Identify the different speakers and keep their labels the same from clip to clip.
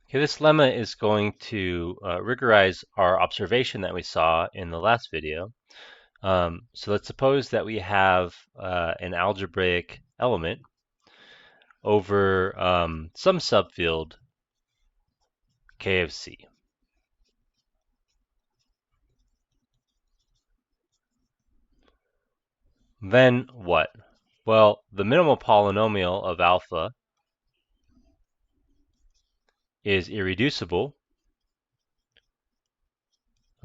Speaker 1: Okay, this lemma is going to rigorize our observation that we saw in the last video. So let's suppose that we have an algebraic element over some subfield K of C. Then what? Well, the minimal polynomial of alpha is irreducible.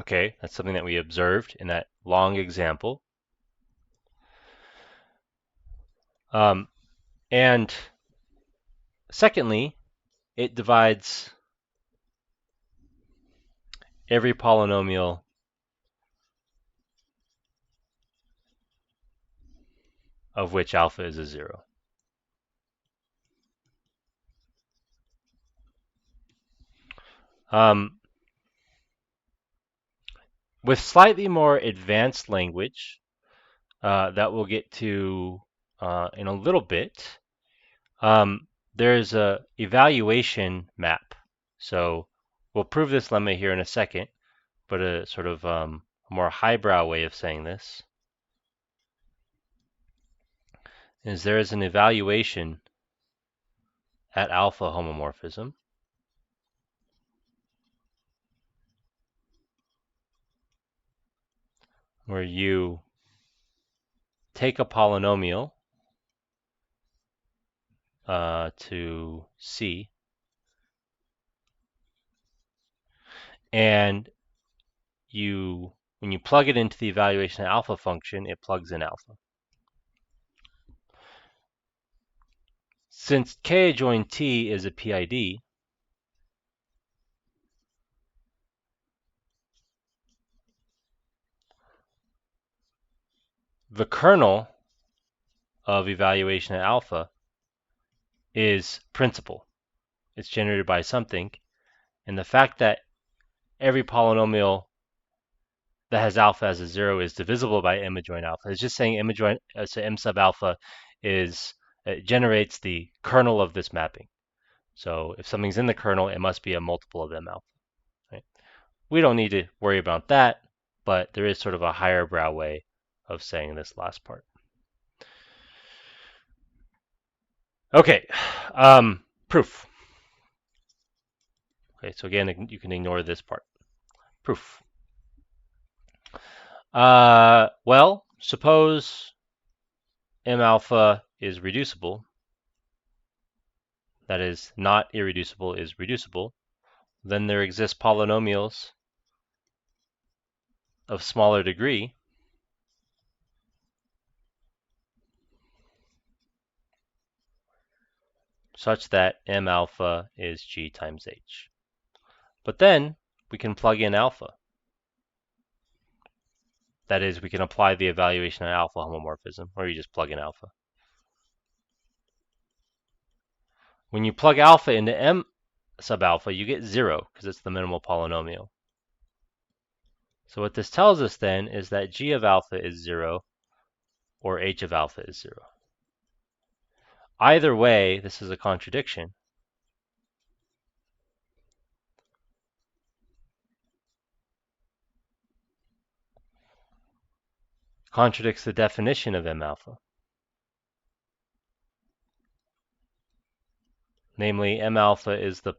Speaker 1: Okay, that's something that we observed in that long example. And secondly, it divides every polynomial of which alpha is a zero. With slightly more advanced language that we'll get to in a little bit, there's a evaluation map. So we'll prove this lemma here in a second, but a sort of more highbrow way of saying this is there is an evaluation at alpha homomorphism where you take a polynomial to C and when you plug it into the evaluation alpha function, it plugs in alpha. Since K adjoint T is a PID, the kernel of evaluation at alpha is principal. It's generated by something, and the fact that every polynomial that has alpha as a zero is divisible by m adjoint alpha. It's just saying m adjoint, so m sub alpha generates the kernel of this mapping. So if something's in the kernel, it must be a multiple of m alpha. Right? We don't need to worry about that, but there is sort of a higher brow way of saying this last part. Okay, proof. Okay, so again, you can ignore this part. Proof. Well, suppose m alpha is reducible, that is, not irreducible is reducible, then there exist polynomials of smaller degree such that m alpha is g times h. But then we can plug in alpha. That is, we can apply the evaluation of alpha homomorphism, or you just plug in alpha. When you plug alpha into m sub alpha, you get 0 because it's the minimal polynomial. So what this tells us then is that g of alpha is 0 or h of alpha is 0. Either way, this is a contradiction. Contradicts the definition of m alpha. Namely, m alpha is the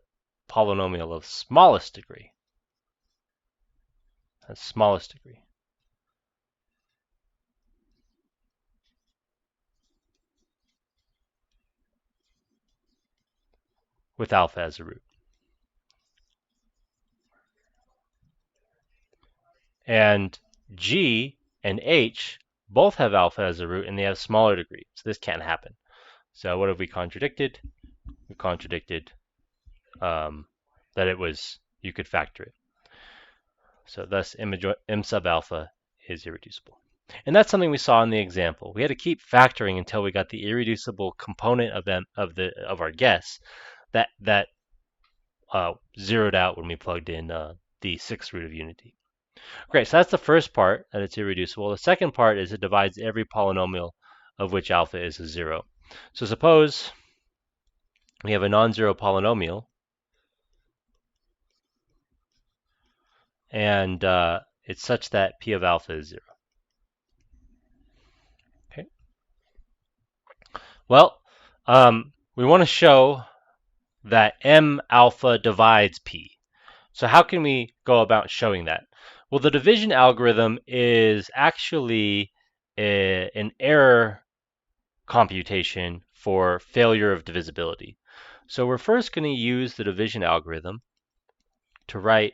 Speaker 1: polynomial of smallest degree. That's smallest degree. With alpha as a root. And g and h both have alpha as a root and they have smaller degree. So this can't happen. So what have we contradicted? We contradicted that you could factor it. So thus m sub alpha is irreducible. And that's something we saw in the example. We had to keep factoring until we got the irreducible component of our guess that zeroed out when we plugged in the sixth root of unity. Great, so that's the first part, that it's irreducible. The second part is it divides every polynomial of which alpha is a zero. So suppose we have a non-zero polynomial and it's such that P of alpha is 0. Okay. Well, we want to show that M alpha divides P. So how can we go about showing that? Well, the division algorithm is actually an error computation for failure of divisibility. So we're first going to use the division algorithm to write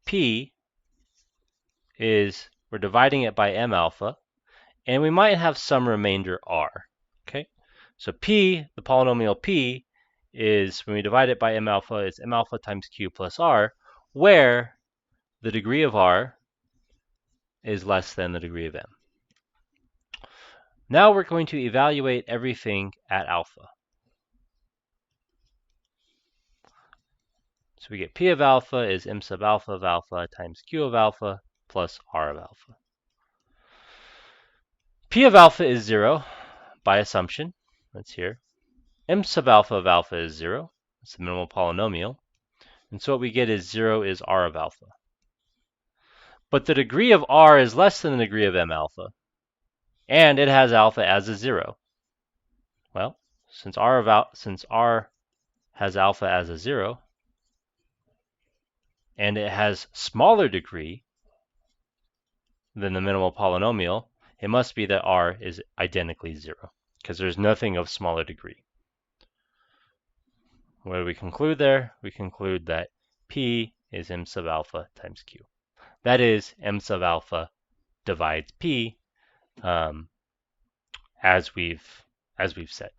Speaker 1: P is, we're dividing it by M alpha, and we might have some remainder R. Okay, so P, the polynomial P, is when we divide it by M alpha, it's M alpha times Q plus R, where the degree of R is less than the degree of M. Now we're going to evaluate everything at alpha. So we get P of alpha is M sub alpha of alpha times Q of alpha plus R of alpha. P of alpha is 0 by assumption. That's here. M sub alpha of alpha is 0. It's the minimal polynomial. And so what we get is 0 is R of alpha. But the degree of R is less than the degree of M alpha. And it has alpha as a 0. Well, since R has alpha as a 0, and it has smaller degree than the minimal polynomial, it must be that R is identically 0, because there's nothing of smaller degree. What do we conclude there? We conclude that P is M sub alpha times Q. That is, M sub alpha divides P, as we've said.